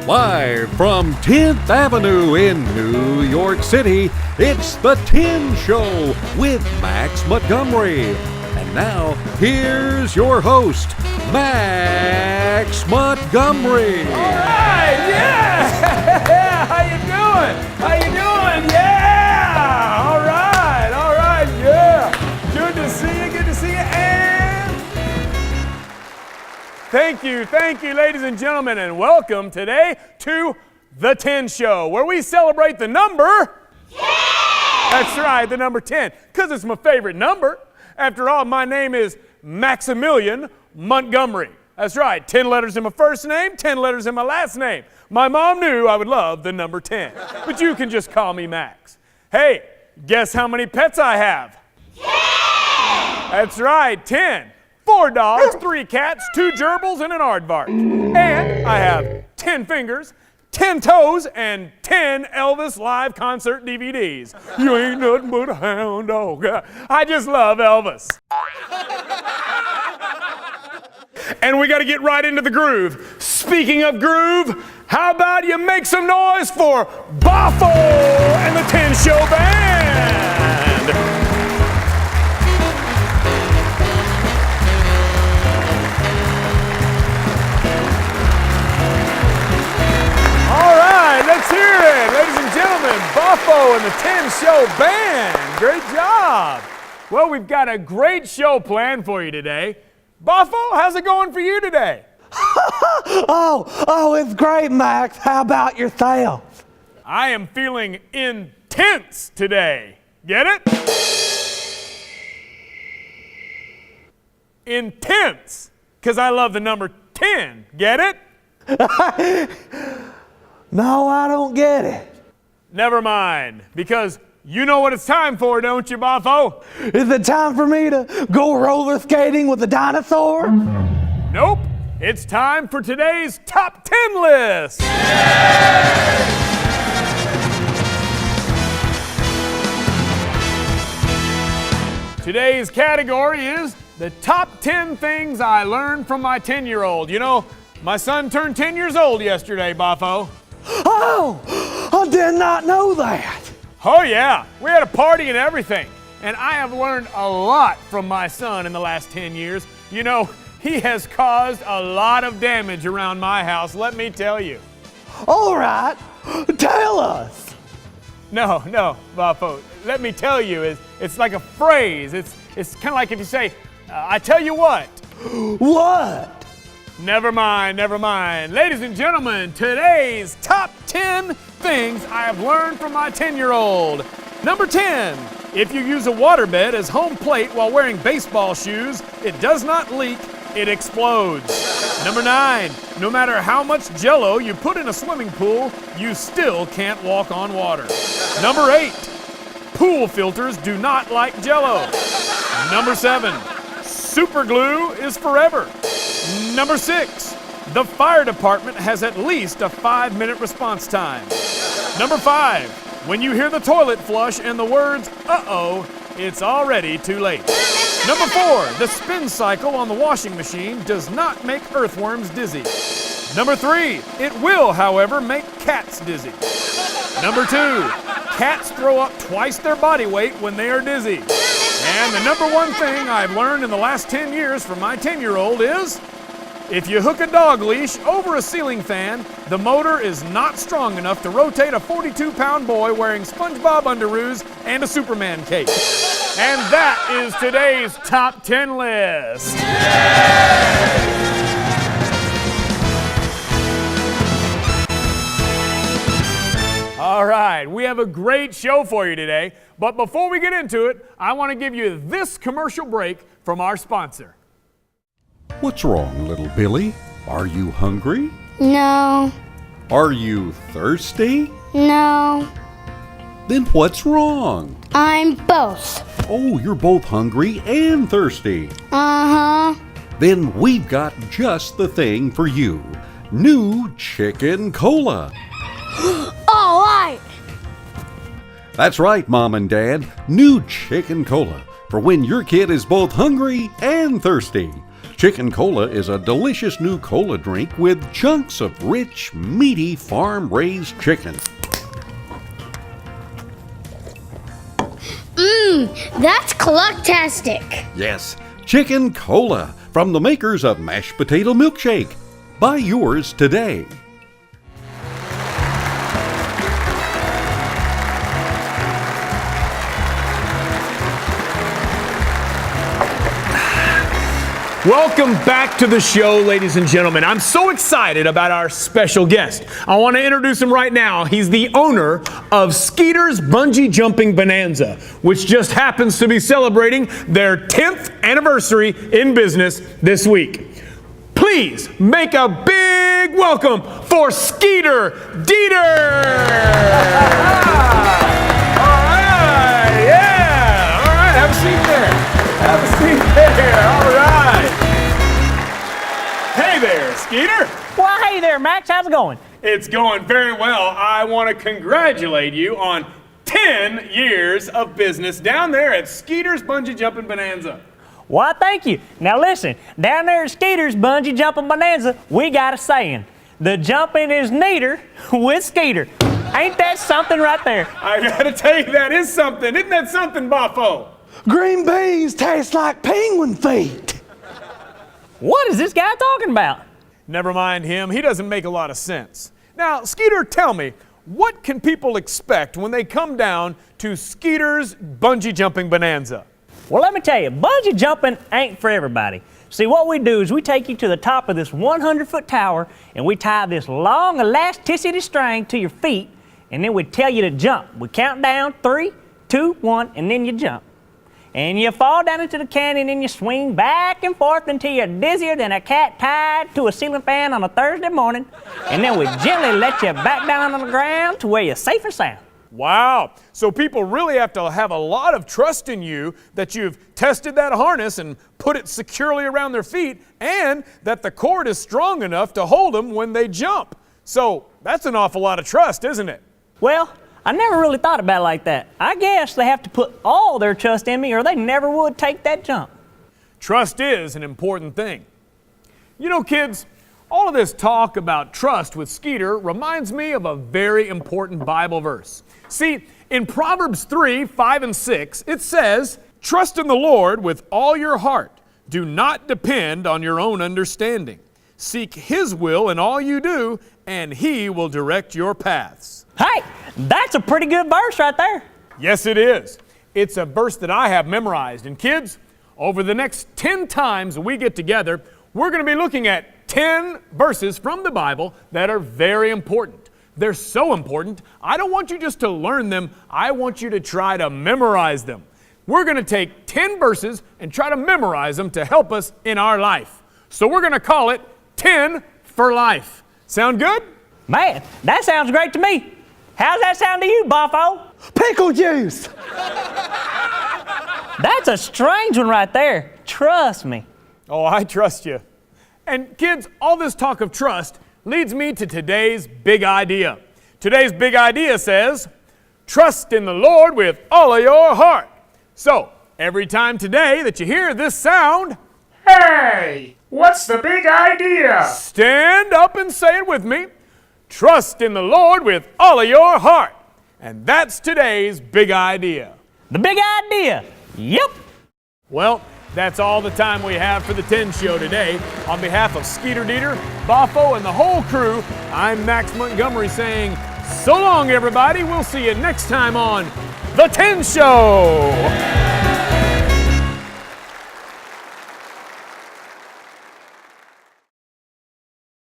Live from 10th Avenue in New York City, it's The 10 Show with Max Montgomery. And now, here's your host, Max Montgomery. All right, yeah! How you doing? Yeah! All right, yeah! Good to see you, and thank you, ladies and gentlemen, and welcome today to The 10 Show, where we celebrate the number 10! That's right, the number 10, because it's my favorite number. After all, my name is Maximilian Montgomery. That's right, 10 letters in my first name, 10 letters in my last name. My mom knew I would love the number 10, but you can just call me Max. Hey, guess how many pets I have? 10! That's right, 10. 4 dogs, 3 cats, 2 gerbils, and an aardvark. And I have 10 fingers, 10 toes, and 10 Elvis live concert DVDs. You ain't nothing but a hound dog. I just love Elvis. And we got to get right into the groove. Speaking of groove, how about you make some noise for Boffo and the 10 Show Band? All right, let's hear it. Ladies and gentlemen, Boffo and the 10 Show Band. Great job. Well, we've got a great show planned for you today. Boffo, how's it going for you today? Oh, it's great, Max. How about yourself? I am feeling intense today. Get it? Intense, because I love the number 10. Get it? No, I don't get it. Never mind, because you know what it's time for, don't you, Boffo? Is it time for me to go roller skating with a dinosaur? Nope. It's time for today's top 10 list. Today's category is the top 10 things I learned from my 10-year-old. You know, my son turned 10 years old yesterday, Boffo. Oh, I did not know that. Oh yeah, we had a party and everything. And I have learned a lot from my son in the last 10 years. You know, he has caused a lot of damage around my house, let me tell you. All right, tell us. No, Boffo, let me tell you, it's like a phrase. It's kind of like if you say, I tell you what. What? Never mind. Ladies and gentlemen, today's top 10 things I have learned from my 10-year-old. Number 10, if you use a waterbed as home plate while wearing baseball shoes, it does not leak, it explodes. Number 9, no matter how much Jell-O you put in a swimming pool, you still can't walk on water. Number 8, pool filters do not like Jell-O. Number 7, super glue is forever. Number 6, the fire department has at least a 5-minute response time. Number 5, when you hear the toilet flush and the words, uh-oh, it's already too late. Number 4, the spin cycle on the washing machine does not make earthworms dizzy. Number 3, it will, however, make cats dizzy. Number 2, cats throw up twice their body weight when they are dizzy. And the number 1 thing I've learned in the last 10 years from my 10-year-old is, if you hook a dog leash over a ceiling fan, the motor is not strong enough to rotate a 42-pound boy wearing SpongeBob underoos and a Superman cape. And that is today's top 10 list. All right, we have a great show for you today, but before we get into it, I want to give you this commercial break from our sponsor. What's wrong, little Billy? Are you hungry? No. Are you thirsty? No. Then what's wrong? I'm both. Oh, you're both hungry and thirsty. Uh-huh. Then we've got just the thing for you. New Chicken Cola. All right. That's right, Mom and Dad. New Chicken Cola for when your kid is both hungry and thirsty. Chicken Cola is a delicious new cola drink with chunks of rich, meaty, farm-raised chicken. That's clucktastic. Yes, Chicken Cola from the makers of Mashed Potato Milkshake. Buy yours today. Welcome back to the show, ladies and gentlemen. I'm so excited about our special guest. I want to introduce him right now. He's the owner of Skeeter's Bungee Jumping Bonanza, which just happens to be celebrating their 10th anniversary in business this week. Please make a big welcome for Skeeter Dieter! All right, yeah, all right, have a seat there. Have a seat there, all right. Hey there, Skeeter. Well, hey there, Max. How's it going? It's going very well. I want to congratulate you on 10 years of business down there at Skeeter's Bungee Jumping Bonanza. Well, thank you. Now listen, down there at Skeeter's Bungee Jumping Bonanza, we got a saying. The jumping is neater with Skeeter. Ain't that something right there? I gotta tell you, that is something. Isn't that something, Boffo? Green beans taste like penguin feet. What is this guy talking about? Never mind him. He doesn't make a lot of sense. Now, Skeeter, tell me, what can people expect when they come down to Skeeter's Bungee Jumping Bonanza? Well, let me tell you, bungee jumping ain't for everybody. See, what we do is we take you to the top of this 100-foot tower and we tie this long elasticity string to your feet and then we tell you to jump. We count down 3, 2, 1, and then you jump. And you fall down into the canyon and you swing back and forth until you're dizzier than a cat tied to a ceiling fan on a Thursday morning. And then we gently let you back down on the ground to where you're safe and sound. Wow. So people really have to have a lot of trust in you that you've tested that harness and put it securely around their feet and that the cord is strong enough to hold them when they jump. So that's an awful lot of trust, isn't it? Well, I never really thought about it like that. I guess they have to put all their trust in me or they never would take that jump. Trust is an important thing. You know, kids, all of this talk about trust with Skeeter reminds me of a very important Bible verse. See, in Proverbs 3, 5, and 6, it says, "Trust in the Lord with all your heart. Do not depend on your own understanding. Seek His will in all you do, and He will direct your paths." Hey, that's a pretty good verse right there. Yes, it is. It's a verse that I have memorized. And kids, over the next 10 times we get together, we're going to be looking at 10 verses from the Bible that are very important. They're so important, I don't want you just to learn them, I want you to try to memorize them. We're going to take 10 verses and try to memorize them to help us in our life. So we're going to call it 10 for Life. Sound good? Man, that sounds great to me. How's that sound to you, Boffo? Pickle juice. That's a strange one right there. Trust me. Oh, I trust you. And kids, all this talk of trust leads me to today's big idea. Today's big idea says, trust in the Lord with all of your heart. So, every time today that you hear this sound, Hey, what's the big idea? stand up and say it with me. Trust in the Lord with all of your heart. And that's today's big idea. The big idea. Yep. Well, that's all the time we have for the 10 show today. On behalf of Skeeter Dieter, Boffo, and the whole crew, I'm Max Montgomery saying, so long, everybody. We'll see you next time on The 10 Show.